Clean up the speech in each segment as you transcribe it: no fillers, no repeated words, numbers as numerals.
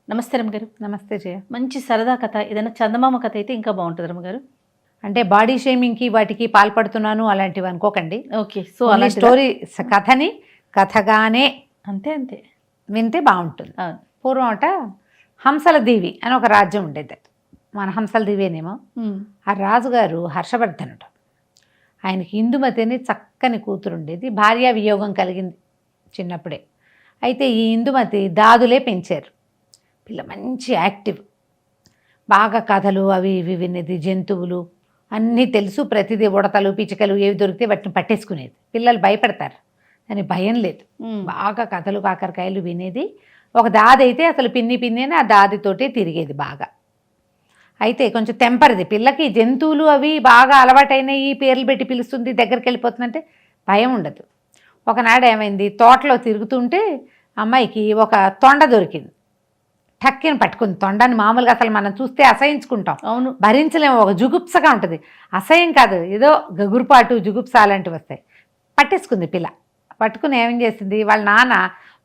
నమస్తే రమ్మగారు. నమస్తే జయ. మంచి సరదా కథ ఏదైనా చందమామ కథ అయితే ఇంకా బాగుంటుంది రమ్మగారు. అంటే బాడీ షేమింగ్కి వాటికి పాల్పడుతున్నాను అలాంటివి అనుకోకండి. ఓకే. సో ఓన్లీ అలా స్టోరీ కథని కథగానే అంతే అంతే వింటే బాగుంటుంది. అవును. పూర్వం అట హంసల దీవి అని ఒక రాజ్యం ఉండేది. మన హంసల దీవేనేమో. ఆ రాజుగారు హర్షవర్ధనుడు. ఆయనకి ఇందుమతి అని చక్కని కూతురు ఉండేది. భార్య వియోగం కలిగింది చిన్నప్పుడే. అయితే ఈ ఇందుమతి దాదులే పెంచారు. పిల్ల మంచి యాక్టివ్, బాగా కథలు అవి ఇవి వినేది, జంతువులు అన్నీ తెలుసు, ప్రతిదీ ఉడతలు పిచ్చుకలు ఏవి దొరికితే వాటిని పట్టేసుకునేది. పిల్లలు భయపడతారు, అని భయం లేదు. బాగా కథలు కాకరకాయలు వినేది. ఒక దాది అయితే అసలు పిన్ని పిన్ని అని ఆ దాదితోటే తిరిగేది బాగా. అయితే కొంచెం తెంపరిది పిల్లకి. జంతువులు అవి బాగా అలవాటైన ఈ పేర్లు పెట్టి పిలుస్తుంది, దగ్గరికి వెళ్ళిపోతుందంటే భయం ఉండదు. ఒకనాడు ఏమైంది, తోటలో తిరుగుతుంటే అమ్మాయికి ఒక తొండ దొరికింది. టక్కిని పట్టుకుంది తొండని. మామూలుగా అసలు మనం చూస్తే అసహించుకుంటాం, అవును, భరించలేము, ఒక జుగుప్సగా ఉంటుంది. అసహ్యం కాదు, ఏదో గగురుపాటు జుగుప్స అలాంటివి వస్తాయి. పట్టేసుకుంది పిల్ల. పట్టుకుని ఏం చేసింది, వాళ్ళ నాన్న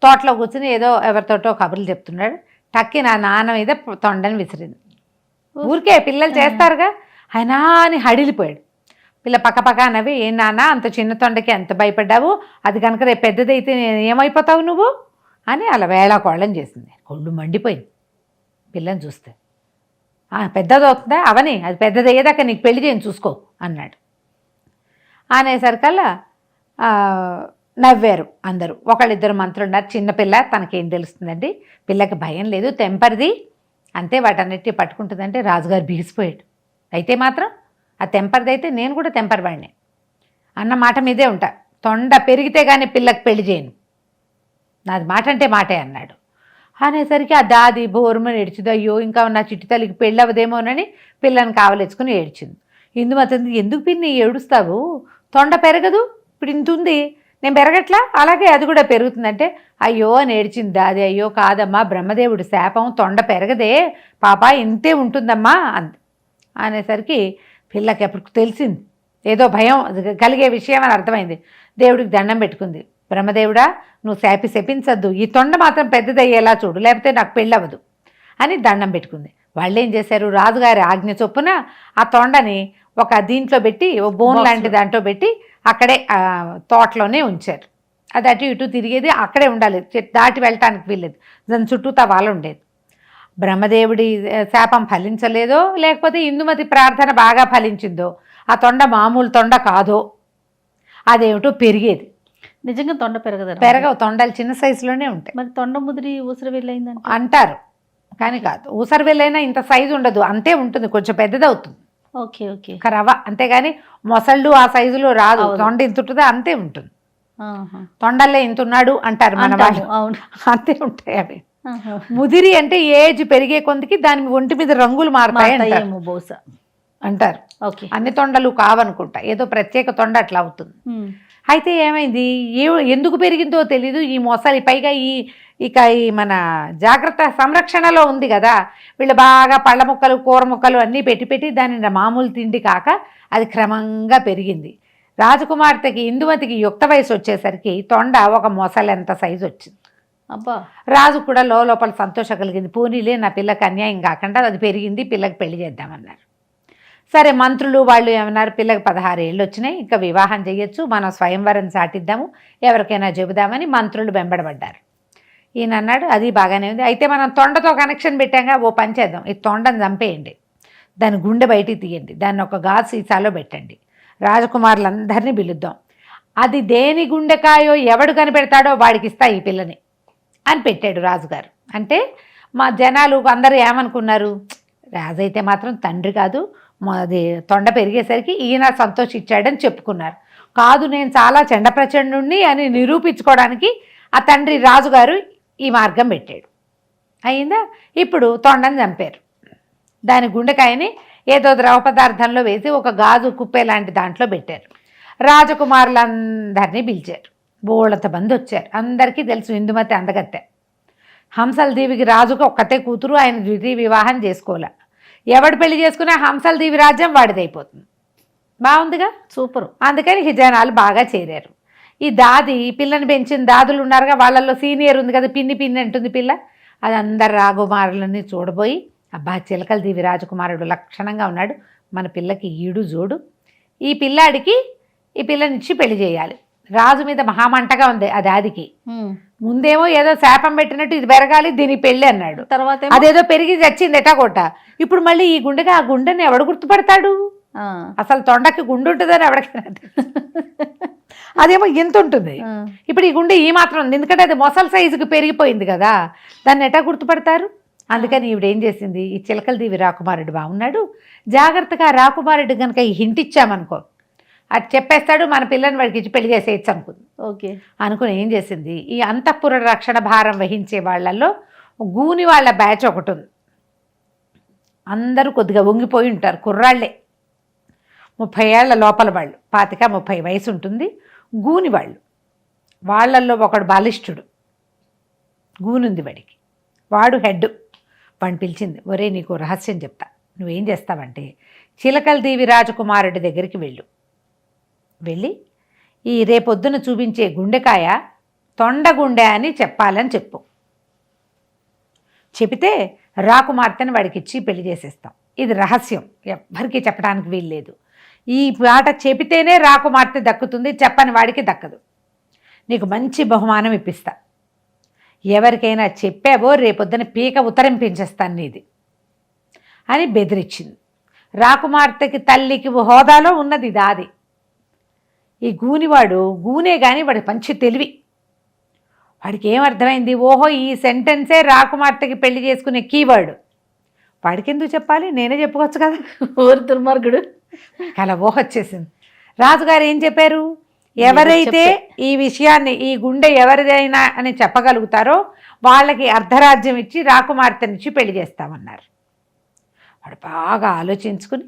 తోటలో కూర్చుని ఏదో ఎవరితోటో కబుర్లు చెప్తున్నాడు. టక్కి నా నాన్న మీద తొండని విసిరింది. ఊరికే పిల్లలు చేస్తారుగా. ఆయన అని హడిలిపోయాడు. పిల్ల పక్కపక్క నవ్వి, ఏ నాన్న అంత చిన్న తొండకి ఎంత భయపడ్డావు, అది కనుక రేపు పెద్దదైతే ఏమైపోతావు నువ్వు అని అలా వేళాకోళం చేసింది. ఒళ్ళు మండిపోయింది పిల్లని చూస్తే. పెద్దదవుతుందా అవని, అది పెద్దదయ్యేదాకా నీకు పెళ్లి చేయని చూసుకో అన్నాడు. అనేసరికల్లా నవ్వారు అందరూ. ఒకళ్ళిద్దరు మంత్రులు ఉన్నారు. చిన్నపిల్ల తనకేం తెలుస్తుందండి, పిల్లకి భయం లేదు, తెంపరిది అంతే, వాటన్నిటి పట్టుకుంటుందంటే రాజుగారు బిగిసిపోయాడు. అయితే మాత్రం ఆ తెంపరిదైతే నేను కూడా తెంపరివాడిని అన్న మాట మీదే ఉంటా. తొండ పెరిగితే కానీ పిల్లకి పెళ్లి చేయను, నాది మాట అంటే మాటే అన్నాడు. అనేసరికి ఆ దాది బోరుమని ఏడ్చింది. అయ్యో ఇంకా నా చిట్టి తల్లికి పెళ్ళి అవ్వదేమోనని పిల్లని కావలేసుకుని ఏడ్చింది. ఇందుమతి, ఎందుకు పిన్ని ఏడుస్తావు, తొండ పెరగదు, ఇప్పుడు ఇంత ఉంది, నేను పెరగట్లా, అలాగే అది కూడా పెరుగుతుందంటే అయ్యో అని ఏడ్చింది దాది. అయ్యో కాదమ్మా, బ్రహ్మదేవుడి శాపం, తొండ పెరగదే పాప, ఇంతే ఉంటుందమ్మా అంది. అనేసరికి పిల్లకి అప్పుడు తెలిసింది, ఏదో భయం కలిగే విషయం అని అర్థమైంది. దేవుడికి దండం పెట్టుకుంది. బ్రహ్మదేవుడా, నువ్వు శపించద్దు, ఈ తొండ మాత్రం పెద్దదయ్యేలా చూడు, లేకపోతే నాకు పెళ్ళవదు అని దండం పెట్టుకుంది. వాళ్ళు ఏం చేశారు, రాజుగారి ఆజ్ఞ చొప్పున ఆ తొండని ఒక దీంట్లో పెట్టి, ఓ బోన్ లాంటి దాంట్లో పెట్టి అక్కడే తోటలోనే ఉంచారు. అది అటు ఇటు తిరిగేది, అక్కడే ఉండాలి, దాటి వెళ్ళటానికి వీల్లేదు. దాని చుట్టూ తవాల ఉండేది. బ్రహ్మదేవుడి శాపం ఫలించలేదో, లేకపోతే ఇందుమతి ప్రార్థన బాగా ఫలించిందో, ఆ తొండ మామూలు తొండ కాదో, అదేమిటో పెరిగేది. నిజంగా తొండ పెరగవు, తొండలు చిన్న సైజులోనే ఉంటాయి. మరి తొండ ముదిరి ఊసరి వెళ్ళయిందని అంటారు, కానీ కాదు. ఊసరి వెళ్ళైనా ఇంత సైజు ఉండదు, అంతే ఉంటుంది, కొంచెం పెద్దదవుతుంది. Okay okay. రవ్వ అంతేగాని మొసళ్ళు ఆ సైజులో రాదు. తొండ ఇంత ఉంటుందో అంతే ఉంటుంది. తొండల్లే ఇంత ఉన్నాడు అంటారు మన వాళ్ళు, అవును, అంతే ఉంటాయి అవి. ముదిరి అంటే ఏజ్ పెరిగే కొందికి దాని ఒంటి మీద రంగులు మారుతాయి బహుశా అంటారు. ఓకే. అన్ని తొండలు కావనుకుంటా, ఏదో ప్రత్యేక తొండ అట్లా అవుతుంది. అయితే ఏమైంది, ఎందుకు పెరిగిందో తెలీదు ఈ మొసలి. పైగా ఈ మన జాగ్రత్త సంరక్షణలో ఉంది కదా, వీళ్ళు బాగా పళ్ళ ముక్కలు కూర ముక్కలు అన్నీ పెట్టి దాని మామూలు తిండి కాక అది క్రమంగా పెరిగింది. రాజకుమార్తెకి ఇందుమతికి యుక్త వయసు వచ్చేసరికి తొండ ఒక మొసలంత సైజు వచ్చింది. అబ్బా. రాజు కూడా లోపల సంతోషం కలిగింది. పోనీలే, నా పిల్లకి అన్యాయం కాకుండా అది పెరిగింది, పిల్లకి పెళ్లి చేద్దామన్నారు. సరే, మంత్రులు వాళ్ళు ఏమన్నారు, పిల్లకి 16 ఏళ్ళు వచ్చినాయి, ఇంకా వివాహం చేయొచ్చు, మనం స్వయంవరం చాటిద్దాము, ఎవరికైనా చెబుదామని మంత్రులు వెంబడబడ్డారు. ఈయన అన్నాడు, అది బాగానే ఉంది, అయితే మనం తొండతో కనెక్షన్ పెట్టాక ఓ పని చేద్దాం, ఈ తొండను చంపేయండి, దాని గుండె బయటికి తీయండి, దాన్ని ఒక గాజు సీసాలో పెట్టండి, రాజకుమారులందరినీ పిలుద్దాం, అది దేని గుండెకాయో ఎవడు కనిపెడతాడో వాడికి ఇస్తా ఈ పిల్లని అని పెట్టాడు రాజుగారు. అంటే మా జనాలు అందరూ ఏమనుకున్నారు, రాజు అయితే మాత్రం తండ్రి కాదు, అది తొండ పెరిగేసరికి ఈయన సంతోషించాడని చెప్పుకున్నారు. కాదు, నేను చాలా చండప్రచండుణ్ణి అని నిరూపించుకోవడానికి ఆ తండ్రి రాజుగారు ఈ మార్గం పెట్టాడు. అయిందా? ఇప్పుడు తొండని చంపారు. దాని గుండెకాయని ఏదో ద్రవ పదార్థంలో వేసి ఒక గాజు కుప్పే లాంటి దాంట్లో పెట్టారు. రాజకుమారులందరినీ పిలిచారు. బోళ్ళంత మంది వచ్చారు. అందరికీ తెలుసు ఇందుమతి అందగత్తె. హంసల దీవికి రాజుకు ఒక్కతే కూతురు, ఆయన ద్వితీయ వివాహం చేసుకోలే. ఎవడు పెళ్లి చేసుకున్నా హంసల దీవి రాజ్యం వాడిదైపోతుంది. బాగుందిగా, సూపరు. అందుకని జనాలు బాగా చేరారు. ఈ దాది పిల్లని పెంచిన దాదులు ఉన్నారుగా, వాళ్ళల్లో సీనియర్ ఉంది కదా, పిన్ని పిన్ని అంటుంది పిల్ల, అది అందరు రాకుమారులని చూడబోయి, అబ్బా చిలకల దీవి రాజకుమారుడు లక్షణంగా ఉన్నాడు, మన పిల్లకి ఈడు జోడు, ఈ పిల్లాడికి ఈ పిల్లనిచ్చి పెళ్లి చేయాలి. రాజు మీద మహామంటగా ఉంది అది ఆదికి. ముందేమో ఏదో శాపం పెట్టినట్టు ఇది పెరగాలి దీనికి పెళ్ళి అన్నాడు. తర్వాత అదేదో పెరిగి చచ్చింది ఎటాగొట్ట. ఇప్పుడు మళ్ళీ ఈ గుండెగా ఆ గుండెని ఎవడు గుర్తుపడతాడు? అసలు తొండకి గుండె ఉంటుందని ఎవడికైనా అదేమో ఇంత ఉంటుంది. ఇప్పుడు ఈ గుండె ఈ మాత్రం ఉంది, ఎందుకంటే అది మొసల్ సైజుకి పెరిగిపోయింది కదా, దాన్ని ఎటా గుర్తుపడతారు? అందుకని ఈవిడేం చేసింది, ఈ చిలకల దీవి రాకుమారుడు బాగున్నాడు, జాగ్రత్తగా రాకుమారుడు కనుక ఈ హింట్ ఇచ్చామనుకో అది చెప్పేస్తాడు, మన పిల్లని వాడికి ఇచ్చి పెళ్లి చేసేయచ్చు అనుకుంది. ఓకే అనుకుని ఏం చేసింది, ఈ అంతఃపుర రక్షణ భారం వహించే వాళ్ళల్లో గూని వాళ్ళ బ్యాచ్ ఒకటి ఉంది. అందరూ కొద్దిగా వంగిపోయి ఉంటారు, కుర్రాళ్లే, 30 ఏళ్ల లోపల వాళ్ళు, 25-30 వయసు ఉంటుంది. గూని వాళ్ళు, వాళ్ళల్లో ఒకడు బాలిష్ఠుడు, గూనుంది వాడికి, వాడు హెడ్. వాడిని పిలిచింది, ఒరే నీకు రహస్యం చెప్తా, నువ్వేం చేస్తావంటే చిలకల దీవి రాజకుమారుడి దగ్గరికి వెళ్ళి ఈ రేపొద్దున చూపించే గుండెకాయ తొండగుండె అని చెప్పాలని చెప్పు. చెబితే రాకుమార్తెని వాడికి ఇచ్చి పెళ్లి చేసేస్తాం. ఇది రహస్యం, ఎవ్వరికీ చెప్పడానికి వీల్లేదు. ఈ మాట చెబితేనే రాకుమార్తె దక్కుతుంది, చెప్పని వాడికి దక్కదు. నీకు మంచి బహుమానం ఇప్పిస్తా, ఎవరికైనా చెప్పావో రేపొద్దున పీక ఉత్తరింపించేస్తాను నీది అని బెదిరించింది. రాకుమార్తెకి తల్లికి హోదాలో ఉన్నది దాది. ఈ గూనివాడు గూనే కానీ వాడి మంచి తెలివి. వాడికి ఏమర్థమైంది, ఓహో ఈ సెంటెన్సే రాకుమార్తెకి పెళ్లి చేసుకునే కీవర్డ్, వాడికి ఎందుకు చెప్పాలి, నేనే చెప్పుకోవచ్చు కదా. ఓరి దుర్మార్గుడు, అలా ఊహ వచ్చేసింది. రాజుగారు ఏం చెప్పారు, ఎవరైతే ఈ విషయాన్ని ఈ గుండె ఎవరిదైనా అని చెప్పగలుగుతారో వాళ్ళకి అర్ధరాజ్యం ఇచ్చి రాకుమార్తెనిచ్చి పెళ్లి చేస్తామన్నారు. వాడు బాగా ఆలోచించుకుని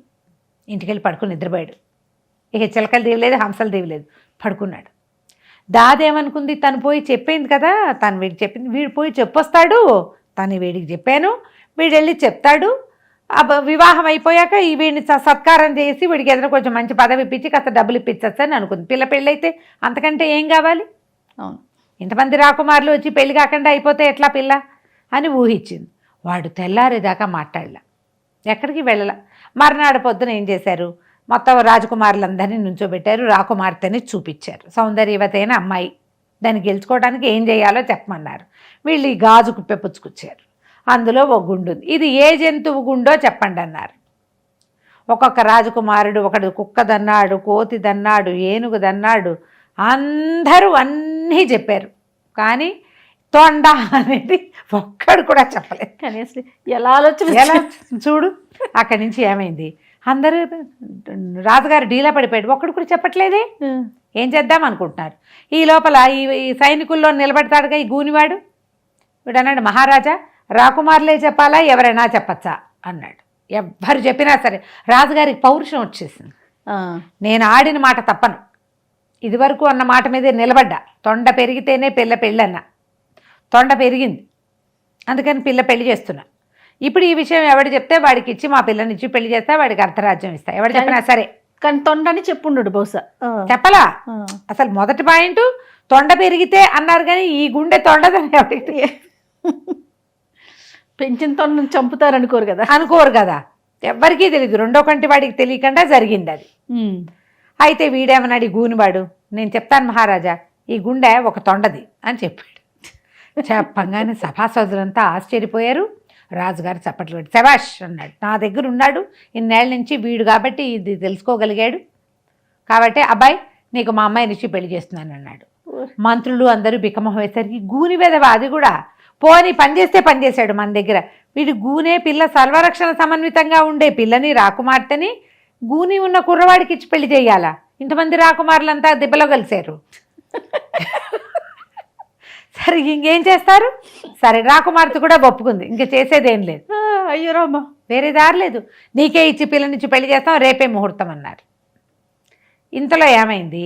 ఇంటికెళ్ళి పడుకుని నిద్రపోయాడు. ఇక చిలకల దీవి లేదు, హంసల దీవి లేదు, పడుకున్నాడు. దాదేమనుకుంది, తను పోయి చెప్పింది కదా, తను వీడికి చెప్పింది, వీడు పోయి చెప్పొస్తాడు, తను వీడికి చెప్పాను, వీడు వెళ్ళి చెప్తాడు, వివాహం అయిపోయాక ఈ వీడిని సత్కారం చేసి వీడికి ఏదైనా కొంచెం మంచి పదవి ఇప్పించి కాస్త డబ్బులు ఇప్పించచ్చు అని అనుకుంది. పిల్ల పెళ్ళైతే అంతకంటే ఏం కావాలి, అవును, ఇంతమంది రాకుమారులు వచ్చి పెళ్లి కాకుండా అయిపోతే ఎట్లా పిల్ల అని ఊహించింది. వాడు తెల్లారేదాకా మాట్లాడలా, ఎక్కడికి వెళ్ళలా. మర్నాడు పొద్దున ఏం చేశారు, మొత్తం రాజకుమారులందరినీ నుంచోబెట్టారు, రాకుమార్తెని చూపించారు. సౌందర్యవతైన అమ్మాయి, దాన్ని గెలుచుకోవడానికి ఏం చేయాలో చెప్పమన్నారు. వీళ్ళు ఈ గాజు కుప్పే పుచ్చుకొచ్చారు, అందులో ఒక గుండు ఉంది, ఇది ఏ జంతువు గుండో చెప్పండి అన్నారు. ఒక్కొక్క రాజకుమారుడు ఒకడు కుక్కదన్నాడు, కోతిదన్నాడు, ఏనుగుదన్నాడు, అందరూ అన్నీ చెప్పారు, కానీ తొండ అనేది ఒక్కడు కూడా చెప్పలేదు. కనీసం ఎలా ఎలా చూడు. అక్కడి నుంచి ఏమైంది, అందరూ రాజుగారు డీలా పడిపోయాడు, ఒక్కడు కూడా చెప్పట్లేదే, ఏం చేద్దాం అనుకుంటున్నారు. ఈ లోపల ఈ సైనికుల్లో నిలబెడతాడుగా ఈ గూనివాడు, వీడు అన్నాడు, మహారాజా రాకుమారులే చెప్పాలా ఎవరైనా చెప్పచ్చా అన్నాడు. ఎవ్వరు చెప్పినా సరే రాజుగారికి పౌరుషం వచ్చేసింది, నేను ఆడిన మాట తప్పను, ఇదివరకు అన్న మాట మీదే నిలబడ్డా, తొండ పెరిగితేనే పిల్ల పెళ్ళన్న, తొండ పెరిగింది అందుకని పిల్ల పెళ్లి చేస్తున్నా. ఇప్పుడు ఈ విషయం ఎవడు చెప్తే వాడికి ఇచ్చి మా పిల్లనిచ్చి పెళ్లి చేస్తా, వాడికి అర్ధరాజ్యం ఇస్తా, ఎవడు చెప్పినా సరే. కానీ తొండని చెప్పుండడు బహుశా, చెప్పలా. అసలు మొదటి పాయింట్ తొండ పెరిగితే అన్నారు, కానీ ఈ గుండె తొండదని ఎవరికి పెంచిన తొండను చంపుతారనుకోరు కదా, అనుకోరు కదా, ఎవ్వరికీ తెలియదు, రెండో కంటి వాడికి తెలియకుండా జరిగింది అది. అయితే వీడేమన్నాడు ఈ గూనివాడు, నేను చెప్తాను మహారాజా, ఈ గుండె ఒక తొండది అని చెప్పాడు. చెప్పంగానే సభాసదులంతా ఆశ్చర్యపోయారు. రాజుగారు చప్పట్లు పెట్టి శభాష్ అన్నాడు, నా దగ్గర ఉన్నాడు ఇన్నేళ్ళ నుంచి వీడు కాబట్టి ఇది తెలుసుకోగలిగాడు, కాబట్టి అబ్బాయి నీకు మా అమ్మాయినిచ్చి పెళ్లి చేస్తున్నాను అన్నాడు. మంత్రులు అందరూ బిక్కమొహం వేసరికి గూని వెదవ అది కూడా పోని పనిచేస్తే పనిచేశాడు మన దగ్గర, వీడు గూనే పిల్ల సర్వరక్షణ సమన్వితంగా ఉండే పిల్లని రాకుమార్తెని గూని ఉన్న కుర్రవాడికి ఇచ్చి పెళ్లి చేయాలా, ఇంతమంది రాకుమారులంతా దెబ్బలో కలిశారు. సరే ఇంకేం చేస్తారు, సరే రాకుమార్తె కూడా ఒప్పుకుంది, ఇంక చేసేదేం లేదు. అయ్యో రామ్మ, వేరే దారి లేదు, నీకే ఇచ్చి పిల్లనిచ్చి పెళ్లి చేస్తాం, రేపే ముహూర్తం అన్నారు. ఇంతలో ఏమైంది,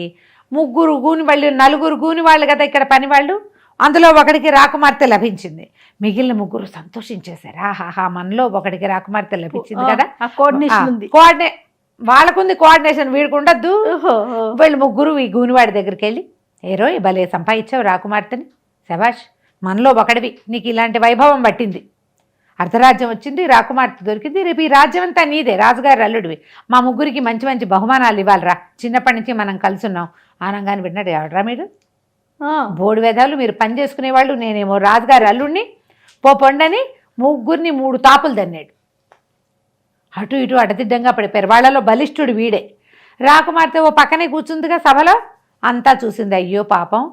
నలుగురు గూని వాళ్ళు కదా ఇక్కడ పని వాళ్ళు, అందులో ఒకడికి రాకుమార్తె లభించింది. మిగిలిన ముగ్గురు సంతోషించేశారు, ఆహాహా మనలో ఒకడికి రాకుమార్తె లభించింది కదా, వాళ్ళకుంది కోఆర్డినేషన్, వీడికి ఉండద్దు. వీళ్ళు ముగ్గురు ఈ గూనివాడి దగ్గరికి వెళ్ళి, ఏరో భలే సంపాదించావు రాకుమార్తెని, శభాష్ మనలో ఒకడివి, నీకు ఇలాంటి వైభవం పట్టింది, అర్ధరాజ్యం వచ్చింది, రాకుమార్తె దొరికింది, రేపు ఈ రాజ్యం అంతా నీదే, రాజుగారి అల్లుడివి, మా ముగ్గురికి మంచి మంచి బహుమానాలు ఇవ్వాలిరా, చిన్నప్పటి నుంచి మనం కలిసి ఉన్నాం ఆనంగాన్ని విన్నాడు. ఎవడరా మీరు, బోడి వేదాలు, మీరు పని చేసుకునేవాళ్ళు, నేనేమో రాజుగారి అల్లుడిని, పొండని ముగ్గురిని 3 తాపులు తన్నాడు. అటు ఇటు అడదిడ్డంగా పడిపోయారు. వాళ్ళలో బలిష్ఠుడు వీడే. రాకుమార్తె ఓ పక్కనే కూర్చుందిగా సభలో, అంతా చూసింది. అయ్యో పాపం,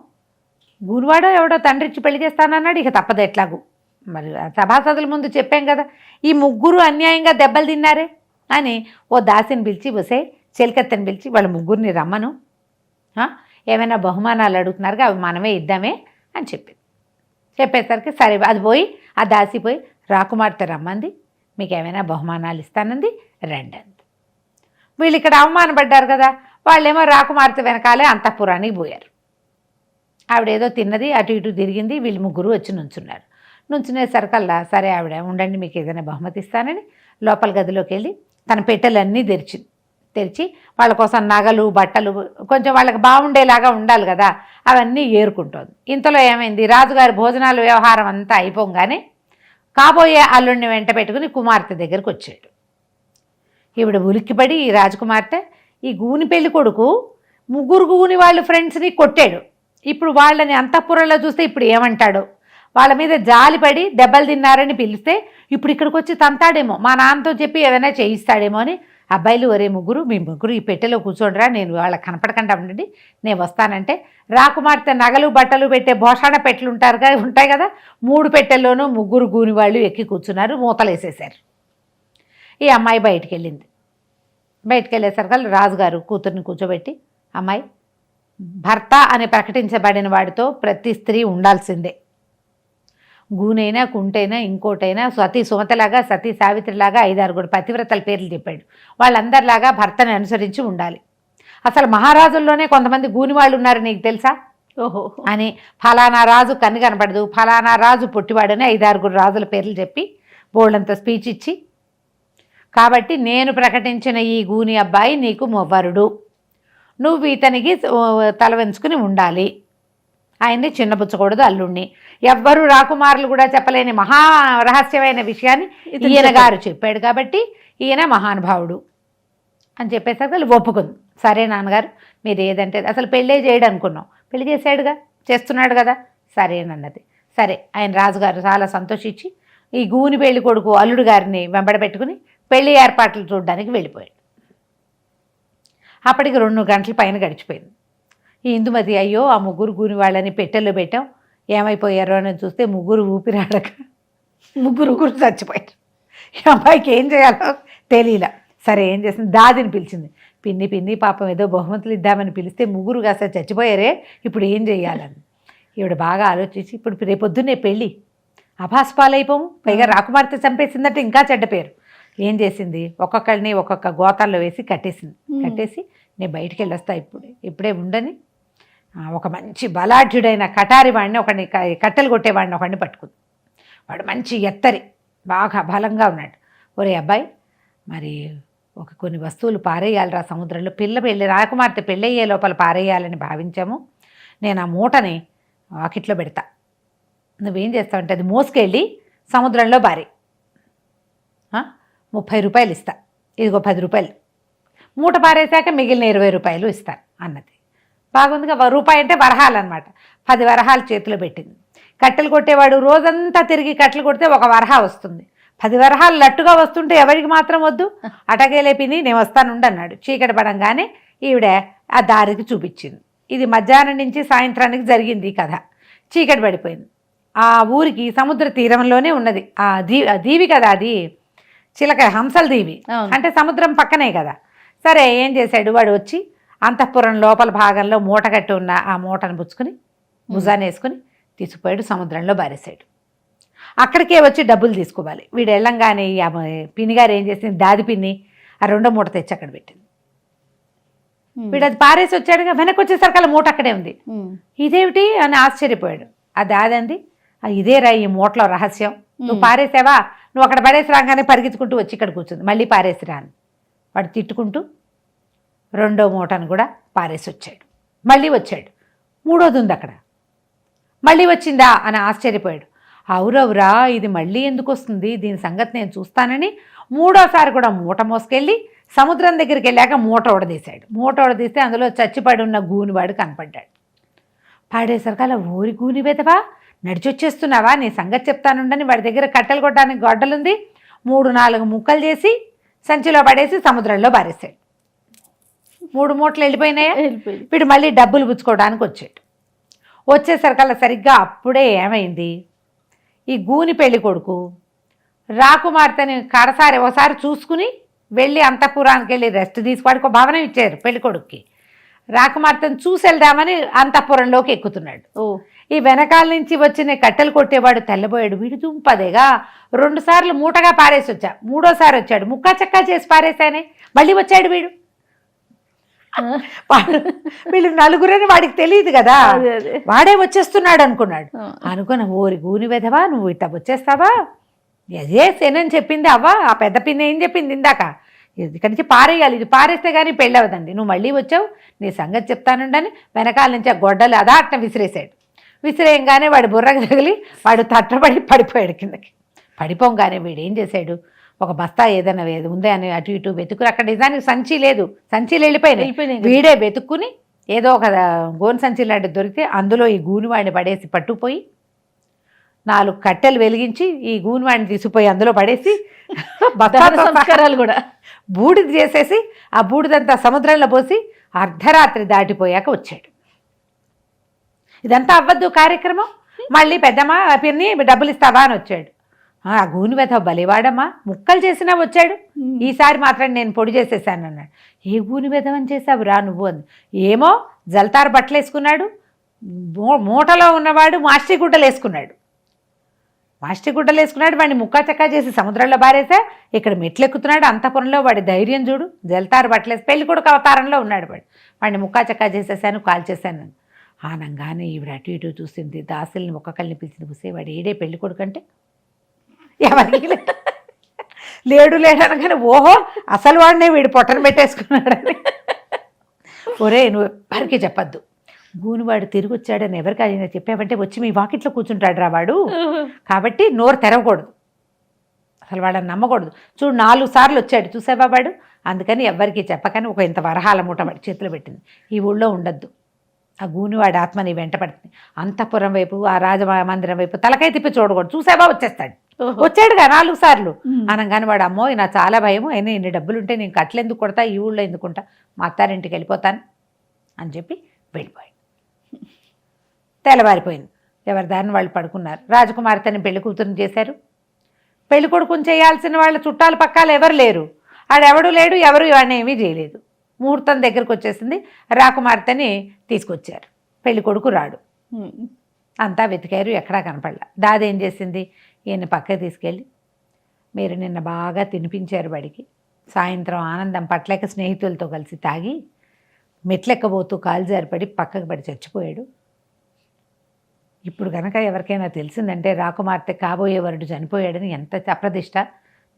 గురువాడో ఎవడో తండ్రిచ్చి పెళ్లి చేస్తానన్నాడు, ఇక తప్పదు ఎట్లాగూ. మరి సభాసదుల ముందు చెప్పాం కదా, ఈ ముగ్గురు అన్యాయంగా దెబ్బలు తిన్నారే అని ఓ దాసిని పిలిచి, వసే చెలికత్తెని పిలిచి, వాళ్ళ ముగ్గురిని రమ్మను, ఏమైనా బహుమానాలు అడుగుతున్నారుగా అవి మనమే ఇద్దామే అని చెప్పింది. చెప్పేసరికి సరే అది పోయి, ఆ దాసి పోయి రాకుమార్తె రమ్మంది, మీకు ఏమైనా బహుమానాలు ఇస్తానంది, రండి అంది. వీళ్ళు ఇక్కడ అవమానపడ్డారు కదా, వాళ్ళేమో రాకుమార్తె వెనకాలే అంతఃపురానికి పోయారు. ఆవిడేదో తిన్నది, అటు ఇటు తిరిగింది, వీళ్ళు ముగ్గురు వచ్చి నుంచున్నారు. నుంచునేసరికల్లా సరే ఆవిడ ఉండండి, మీకు ఏదైనా బహుమతి ఇస్తానని లోపల గదిలోకి వెళ్ళి తన పెట్టెలన్నీ తెరిచి వాళ్ళ కోసం నగలు బట్టలు కొంచెం వాళ్ళకి బాగుండేలాగా ఉండాలి కదా, అవన్నీ ఏరుకుంటోంది. ఇంతలో ఏమైంది, రాజుగారి భోజనాల వ్యవహారం అంతా అయిపోగానే కాబోయే అల్లుడిని వెంట పెట్టుకుని కుమార్తె దగ్గరికి వచ్చాడు. ఈవిడ ఉలిక్కిపడి, ఈ రాజకుమార్తె ఈ గూని పెళ్లి కొడుకు ముగ్గురు గూని వాళ్ళు ఫ్రెండ్స్ని కొట్టాడు, ఇప్పుడు వాళ్ళని అంతఃపురంలో చూస్తే ఇప్పుడు ఏమంటాడో, వాళ్ళ మీద జాలిపడి దెబ్బలు తిన్నారని పిలిస్తే ఇప్పుడు ఇక్కడికి వచ్చి తంతాడేమో, మా నాన్నతో చెప్పి ఏదైనా చేయిస్తాడేమో అని, అబ్బాయిలు ఒరే ముగ్గురు, మీ ముగ్గురు ఈ పెట్టెలో కూర్చోండిరా, నేను వాళ్ళకి కనపడకుండా ఉండండి, నేను వస్తానంటే రాకుమార్తె నగలు బట్టలు పెట్టే భోషాణ పెట్టెలు ఉంటాయి కదా, 3 పెట్టెల్లోనూ ముగ్గురు గూని వాళ్ళు ఎక్కి కూర్చున్నారు, మూతలేసేశారు. ఈ అమ్మాయి బయటికి వెళ్ళింది. బయటికి వెళ్ళేసరికి రాజుగారు కూతుర్ని కూర్చోబెట్టి, అమ్మాయి, భర్త అని ప్రకటించబడిన వాడితో ప్రతి స్త్రీ ఉండాల్సిందే, గూనైనా కుంటైనా ఇంకోటైనా, సతీ సుమతలాగా సతీ సావిత్రిలాగా 5-6 పతివ్రతల పేర్లు చెప్పాడు, వాళ్ళందరిలాగా భర్తని అనుసరించి ఉండాలి. అసలు మహారాజుల్లోనే కొంతమంది గూని వాళ్ళు ఉన్నారు, నీకు తెలుసా ఓహో అని, ఫలానా రాజు కన్ను కనపడదు, ఫలానా రాజు పొట్టివాడని 5-6 రాజుల పేర్లు చెప్పి బోళ్ళంత స్పీచ్ ఇచ్చి, కాబట్టి నేను ప్రకటించిన ఈ గూని అబ్బాయి నీకు మొవ్వరుడు, నువ్వు ఇతనికి తల వెంచుకుని ఉండాలి, ఆయన్ని చిన్నపుచ్చకూడదు, అల్లుణ్ణి. ఎవ్వరూ రాకుమారులు కూడా చెప్పలేని మహా రహస్యమైన విషయాన్ని ఈయన గారు చెప్పాడు కాబట్టి ఈయన మహానుభావుడు అని చెప్పేసరికి వాళ్ళు ఒప్పుకుంది. సరే నాన్నగారు, మీరు ఏదంటే, అసలు పెళ్ళే చేయడు అనుకున్నాం, పెళ్లి చేశాడుగా, చేస్తున్నాడు కదా, సరేనన్నది. సరే ఆయన రాజుగారు చాలా సంతోషించి ఈ గూని పెళ్లి కొడుకు అల్లుడు గారిని వెంబడబెట్టుకుని పెళ్లి ఏర్పాట్లు చూడడానికి వెళ్ళిపోయాడు. అప్పటికి 2 గంటల పైన గడిచిపోయింది. ఈ ఇందుమతి, అయ్యో ఆ ముగ్గురు గూని వాళ్ళని పెట్టెల్లో పెట్టాం, ఏమైపోయారో అని చూస్తే ముగ్గురు ఊపిరాడక ముగ్గురు చచ్చిపోయారు. ఈ అమ్మాయికి ఏం చేయాలో తెలియలా. సరే ఏం చేసింది, దాదిని పిలిచింది. పిన్ని పాపం ఏదో బహుమతులు ఇద్దామని పిలిస్తే ముగ్గురు కాస్త చచ్చిపోయారే, ఇప్పుడు ఏం చేయాలని ఈవిడ బాగా ఆలోచించి, ఇప్పుడు రేపొద్దున్నే పెళ్ళి, అభాస్పాలైపోము, పైగా రాకుమార్తె చంపేసిందంటే ఇంకా చెడ్డ పేరు. ఏం చేసింది, ఒక్కొక్కరిని ఒక్కొక్క గోతాల్లో వేసి కట్టేసింది. కట్టేసి నేను బయటికి వెళ్ళొస్తా, ఇప్పుడే ఉండని ఒక మంచి బలాఢ్యుడైన కటారి వాడిని ఒకడిని, కట్టెలు కొట్టేవాడిని ఒకడిని పట్టుకుంది. వాడు మంచి ఎత్తరి, బాగా బలంగా ఉన్నాడు. ఒరే అబ్బాయి, మరి కొన్ని వస్తువులు పారేయాలిరా సముద్రంలో, పెళ్ళి రాకుమార్తె పెళ్ళయ్యే లోపల పారేయాలని భావించాము, నేను ఆ మూటని వాకిట్లో పెడతా, నువ్వేం చేస్తావంటే అది మోసుకెళ్ళి సముద్రంలో పారే, 30 రూపాయలు ఇస్తా, ఇదిగో 10 రూపాయలు, మూట పారేశాక మిగిలిన 20 రూపాయలు ఇస్తాను అన్నది. బాగుందిగా, రూపాయి అంటే వరహాలన్నమాట. 10 వరహాలు చేతిలో పెట్టింది. కట్టెలు కొట్టేవాడు రోజంతా తిరిగి కట్టెలు కొడితే 1 వరహా వస్తుంది, 10 వరహాలు లట్టుగా వస్తుంటే ఎవరికి మాత్రం వద్దు, అటకే లేపింది, నేను వస్తానుండి అన్నాడు. చీకటి పడంగానే ఈవిడ ఆ దారికి చూపించింది. ఇది మధ్యాహ్నం నుంచి సాయంత్రానికి జరిగింది ఈ కథ. చీకటి పడిపోయింది. ఆ ఊరికి సముద్ర తీరంలోనే ఉన్నది ఆ దీవి కదా, అది చిలక హంసల దీవి అంటే సముద్రం పక్కనే కదా. సరే ఏం చేశాడు, వాడు వచ్చి అంతఃపురం లోపల భాగంలో మూట కట్టి ఉన్న ఆ మూటను పుచ్చుకుని భుజాన్ని వేసుకుని తీసుకుపోయాడు, సముద్రంలో బారేశాడు. అక్కడికే వచ్చి డబ్బులు తీసుకోవాలి. వీడు వెళ్ళంగానే పిన్నిగారు ఏం చేసింది, దాది పిన్ని ఆ 2వ మూట తెచ్చి అక్కడ పెట్టింది. వీడు అది పారేసి వచ్చాడుగా, వెనక్కి వచ్చేసరికి అలా మూట అక్కడే ఉంది. ఇదేమిటి అని ఆశ్చర్యపోయాడు. ఆ దాది అంది, ఇదేరా ఈ మూటలో రహస్యం, నువ్వు పారేసావా, నువ్వు అక్కడ పడేసి రాగానే పరిగెత్తుకుంటూ వచ్చి ఇక్కడ కూర్చుంది, మళ్ళీ పారేసిరా అని వాడు తిట్టుకుంటూ 2వ మూటను కూడా పారేసి వచ్చాడు. మళ్ళీ వచ్చాడు, 3వది ఉంది అక్కడ. మళ్ళీ వచ్చిందా అని ఆశ్చర్యపోయాడు. అవురవురా, ఇది మళ్ళీ ఎందుకు వస్తుంది, దీని సంగతి నేను చూస్తానని మూడోసారి కూడా మూట మోసుకెళ్ళి సముద్రం దగ్గరికి వెళ్ళాక మూట ఉడదీశాడు. మూట ఉడదీస్తే అందులో చచ్చిపడి ఉన్న గూనివాడు కనపడ్డాడు. పాడేసరికి అలా ఊరి గూని వెదవా, నడిచొచ్చేస్తున్నావా, నీ సంగతి చెప్తానుండని వాడి దగ్గర కట్టెలు కొట్టడానికి గొడ్డలుంది, 3-4 ముక్కలు చేసి సంచిలో పడేసి సముద్రంలో బారేశాడు. 3 మూటలు వెళ్ళిపోయినాయా. వీడు మళ్ళీ డబ్బులు పుచ్చుకోవడానికి వచ్చాడు. వచ్చేసరికల్లా సరిగ్గా అప్పుడే ఏమైంది, ఈ గూని పెళ్లి కొడుకు రాకుమార్తెని కడసారి ఒకసారి చూసుకుని వెళ్ళి అంతఃపురానికి వెళ్ళి రెస్ట్ తీసి వాడికి ఒక భవనం ఇచ్చారు పెళ్లి కొడుక్కి. రాకుమార్తెను చూసి వెళ్దామని అంతఃపురంలోకి ఎక్కుతున్నాడు. ఈ వెనకాల నుంచి వచ్చిన కట్టెలు కొట్టేవాడు తెల్లబోయాడు. వీడు దుంపదేగా 2 సార్లు మూటగా పారేసి వచ్చా, 3ఓసారి వచ్చాడు, ముక్కా చక్కా చేసి పారేసానే, మళ్ళీ వచ్చాడు వీడు. వీళ్ళు నలుగురని వాడికి తెలియదు కదా, వాడే వచ్చేస్తున్నాడు అనుకున్నాడు. అనుకున్న ఓరి గూని వెధవా, నువ్వు ఇట్లా వచ్చేస్తావా, అదే సేనని చెప్పింది అవ్వా, ఆ పెద్ద పిన్న ఏం చెప్పింది ఇందాక, ఇక్కడి నుంచి పారేయాలి, ఇది పారేస్తే కానీ పెళ్ళి అవ్వదండి, నువ్వు మళ్ళీ వచ్చావు, నీ సంగతి చెప్తానుండని వెనకాల నుంచి ఆ గొడ్డలు అదా అట్ట విసిరేసాడు. విసిరేయంగానే వాడు బుర్రకు తగిలి వాడు తట్టబడి పడిపోయాడు కిందకి. పడిపోగానే వీడు ఏం చేశాడు, ఒక బస్తా ఏదైనా ఉందే అని అటు ఇటు వెతుకుని, అక్కడ నిజానికి సంచి లేదు, సంచిలు వెళ్ళిపోయినాయి, వీడే వెతుక్కుని ఏదో ఒక గోను సంచి లాంటిది దొరికితే అందులో ఈ గూనివాడిని పడేసి పట్టుకుపోయి 4 కట్టెలు వెలిగించి ఈ గూనివాడిని తీసుకుపోయి అందులో పడేసి సంస్కారాలు కూడా బూడిద చేసేసి ఆ బూడిదంతా సముద్రంలో పోసి అర్ధరాత్రి దాటిపోయాక వచ్చాడు. ఇదంతా అవ్వద్దు కార్యక్రమం. మళ్ళీ పెద్దమ్మ పిన్ని డబ్బులు ఇస్తావా అని వచ్చాడు. ఆ గూని వెధవ బలివాడమ్మా, ముక్కలు చేసినా వచ్చాడు, ఈసారి మాత్రం నేను పొడి చేసేసాను అన్నాడు. ఏ గూని వెధవని చేసావు రా నువ్వు అని. ఏమో జల్తారు బట్టలు వేసుకున్నాడు, మూటలో ఉన్నవాడు మాస్టి గుడ్డలు వేసుకున్నాడు, వాడిని ముక్కా చక్కా చేసి సముద్రంలో బారేసా, ఇక్కడ మెట్లు ఎక్కుతున్నాడు అంతఃపురంలో, వాడి ధైర్యం చూడు, జల్తారు బట్టలేసి పెళ్లి కొడుకు అవతారంలో ఉన్నాడు వాడిని ముక్కా చక్కా చేసేసాను, కాల్ చేశాను. ఆనంగానే ఈవిడ అటు ఇటు చూసింది, దాసుల్ని ఒక్కొక్కరిని పిలిచిన పూసే, వాడు ఏడే పెళ్లి కొడుకు అంటే ఎవరికి లేడు అనగానే ఓహో అసలు వాడినే వీడు పొట్టను పెట్టేసుకున్నాడని. ఒరే నువ్వు ఎవరికి చెప్పద్దు, గూనివాడు తిరిగి వచ్చాడని ఎవరికి అయినా చెప్పావంటే వచ్చి మీ వాకిట్లో కూర్చుంటాడు రా వాడు, కాబట్టి నోరు తెరవకూడదు, అసలు వాడని నమ్మకూడదు. చూడు 4 సార్లు వచ్చాడు చూసావా వాడు, అందుకని ఎవ్వరికీ చెప్పకని ఒక ఇంత వరహాల మూట వాడి చేతిలో పెట్టింది. ఈ ఊళ్ళో ఉండద్దు, ఆ గూనివాడి ఆత్మ నీ వెంట పడుతుంది, అంతఃపురం వైపు ఆ రాజమందిరం వైపు తలకై తిప్పి చూడకూడదు, చూసావా వచ్చేస్తాడు. వచ్చాడుగా 4 సార్లు అనగానే వాడు అమ్మో నా చాలా భయము, అయినా ఇన్ని డబ్బులుంటే నేను కట్టలు ఎందుకు కొడతా, ఈ ఊళ్ళో ఎందుకుంటా, మా అత్తారింటికి వెళ్ళిపోతాను అని చెప్పి వెళ్ళిపోయాడు. తెల్లవారిపోయింది, ఎవరి దారిని వాళ్ళు పడుకున్నారు. రాజకుమార్తెని పెళ్లి కూతురుని చేశారు. పెళ్లి కొడుకుని చేయాల్సిన వాళ్ళ చుట్టాలు పక్కాలు ఎవరు లేరు, ఆడెవడు లేడు, ఎవరు వాడిని ఏమీ చేయలేదు. ముహూర్తం దగ్గరకు వచ్చేసింది, రాకుమార్తెని తీసుకొచ్చారు. పెళ్లి కొడుకు రాడు, అంతా వెతికారు, ఎక్కడా కనపడలా. దాదేం చేసింది, ఈయన పక్కకి తీసుకెళ్ళి మీరు నిన్న బాగా తినిపించారు వాడికి, సాయంత్రం ఆనందం పట్లేక స్నేహితులతో కలిసి తాగి మెట్లెక్కబోతూ కాలు జారిపడి పక్కకు పడి చచ్చిపోయాడు. ఇప్పుడు కనుక ఎవరికైనా తెలిసిందంటే రాకుమార్తె కాబోయే వరుడు చనిపోయాడని ఎంత అప్రదిష్ట,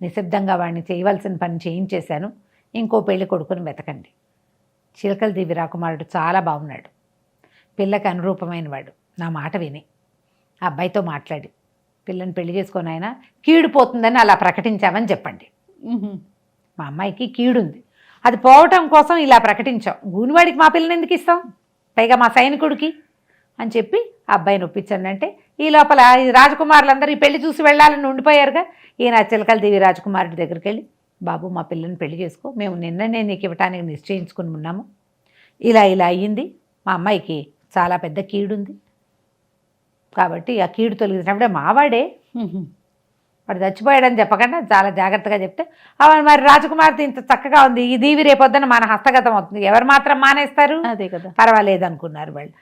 నిశ్శబ్దంగా వాడిని చేయవలసిన పని చేయించేశాను, ఇంకో పెళ్లి కొడుకుని వెతకండి. చిలకల దేవి రాకుమారుడు చాలా బాగున్నాడు, పిల్లకి అనురూపమైన వాడు, నా మాట విని ఆ అబ్బాయితో మాట్లాడి పిల్లని పెళ్లి చేసుకొని ఆయన కీడిపోతుందని అలా ప్రకటించామని చెప్పండి. మా అమ్మాయికి కీడుంది, అది పోవటం కోసం ఇలా ప్రకటించాం, గూనివాడికి మా పిల్లని ఎందుకు ఇస్తాం, పైగా మా సైనికుడికి అని చెప్పి ఆ అబ్బాయిని ఒప్పించండి. అంటే ఈ లోపల ఈ రాజకుమారులందరూ ఈ పెళ్లి చూసి వెళ్ళాలని ఉండిపోయారుగా. ఈయన చిలకల దేవి రాజకుమారుడి దగ్గరికి వెళ్ళి బాబు మా పిల్లని పెళ్లి చేసుకో, మేము నిన్ననే నీకు ఇవ్వటానికి నిశ్చయించుకుని ఉన్నాము, ఇలా అయ్యింది, మా అమ్మాయికి చాలా పెద్ద కీడుంది, కాబట్టి ఆ కీడు తొలగించినప్పుడే మావాడే వాడు చచ్చిపోయాడని చెప్పకుండా చాలా జాగ్రత్తగా చెప్తే అవన్నీ మరి రాజకుమార్తె ఇంత చక్కగా ఉంది, ఈ దీవి రేపొద్దున మన హస్తగతం అవుతుంది, ఎవరు మాత్రం మానేస్తారు, అదే కదా పర్వాలేదు అనుకున్నారు వాళ్ళు.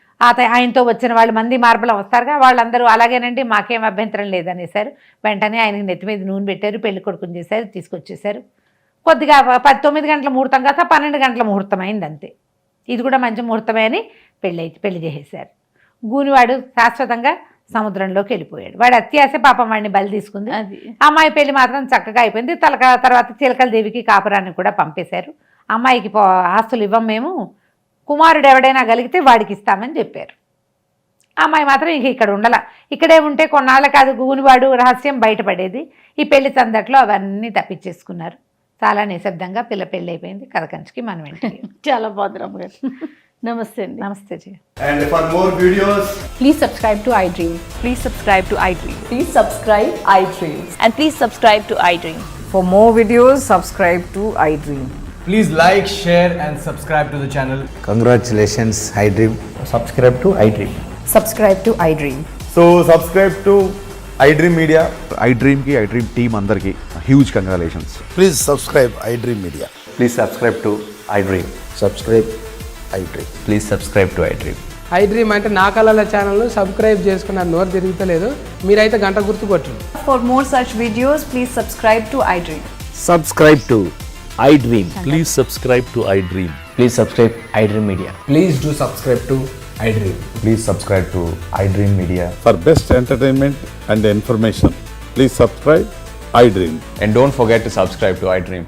ఆయనతో వచ్చిన వాళ్ళు మంది మార్పులు వస్తారుగా, వాళ్ళందరూ అలాగేనండి మాకేం అభ్యంతరం లేదనేసారు. వెంటనే ఆయనకి నెత్తి మీద నూనె పెట్టారు, పెళ్లి కొడుకుని చేశారు, తీసుకొచ్చేసారు. కొద్దిగా 9 గంటల ముహూర్తం కాస్త 12 గంటల ముహూర్తం అయింది అంతే. ఇది కూడా మంచి ముహూర్తమే అని పెళ్లి చేసేసారు. గూనివాడు శాశ్వతంగా సముద్రంలోకి వెళ్ళిపోయాడు. వాడు అత్యాశ పాపం వాడిని బలి తీసుకుంది. అమ్మాయి పెళ్లి మాత్రం చక్కగా అయిపోయింది. తర్వాత చిలకల దేవికి కాపురాన్ని కూడా పంపేశారు. అమ్మాయికి ఆస్తులు ఇవ్వం మేము, కుమారుడు ఎవడైనా కలిగితే వాడికి ఇస్తామని చెప్పారు. ఆ అమ్మాయి మాత్రం ఇంక ఇక్కడ ఉండాల. ఇక్కడే ఉంటే కొన్నాళ్ళకి అది గూనివాడు రహస్యం బయటపడేది. ఈ పెళ్లి సందట్లో అవన్నీ తప్పించేసుకున్నారు. చాలా నిశ్శబ్దంగా పిల్ల పెళ్ళి అయిపోయింది. కథ కంచికి మనం ఇంటికి. చాలా బాగుంది రమ్మగారు. నమస్తే అండి. నమస్తే G. And for more videos, Please subscribe to iDream. Please subscribe to iDream. Please subscribe iDream. And please subscribe to iDream. For more videos, subscribe to iDream. please like, share and subscribe to the channel. Congratulations, iDream. Subscribe to iDream. Subscribe to iDream. So subscribe to iDream Media. iDream ki iDream team andarki huge congratulations. Please subscribe iDream Media. Please subscribe to iDream. Subscribe iDream. Please subscribe to iDream. iDream అంటే నా కళల ఛానల్ను subscribe చేసుకున్న నోరు తిరుగుతలేదు. మీరైతే గంట గుర్తు కొట్టండి. For more such videos, please subscribe to iDream. Subscribe to iDream. Please subscribe to iDream. Please subscribe iDream Media. Please do subscribe to iDream. Please subscribe to iDream Media. For best entertainment and information, please subscribe iDream. And don't forget to subscribe to iDream.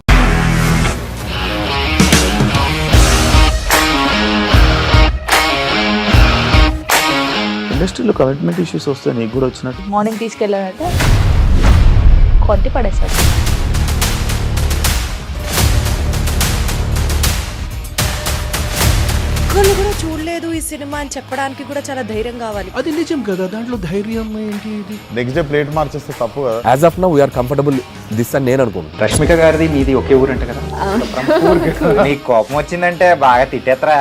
ఇండస్ట్రీలో commitment issues వస్తే నీకు కూడా వచ్చినట్టు morning తీసుకెళ్ళాడంటే కొట్టి పడేశాడు. ఒక్కళ్ళు కూడా చూడలేదు ఈ సినిమా అని చెప్పడానికి కూడా చాలా ధైర్యం కావాలి. అది నిజం కదా, దాంట్లో ధైర్యం ఏంటి ఇది? నెక్స్ట్ డే ప్లేట్ మార్చేస్తే తప్పు కదా. As of now we are comfortable this అని నేను అనుకుంటున్నాను. రష్మిక గారిది మీది ఒకే ఊరంట కదా? నీకు కోపం వచ్చిందంటే బాగా తిట్టేత్తరా?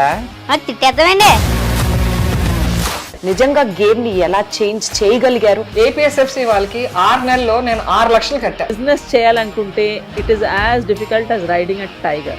తిట్టేద్దామండి. నిజంగా గేమ్ ని ఎలా చేంజ్ చేయగలిగారు? ఏపీఎస్ఎఫ్సి వాళ్ళకి 6 నెలల్లో నేను 6 లక్షలు కట్టా. బిజినెస్ చేయాలనుకుంటే it is as difficult as riding a tiger.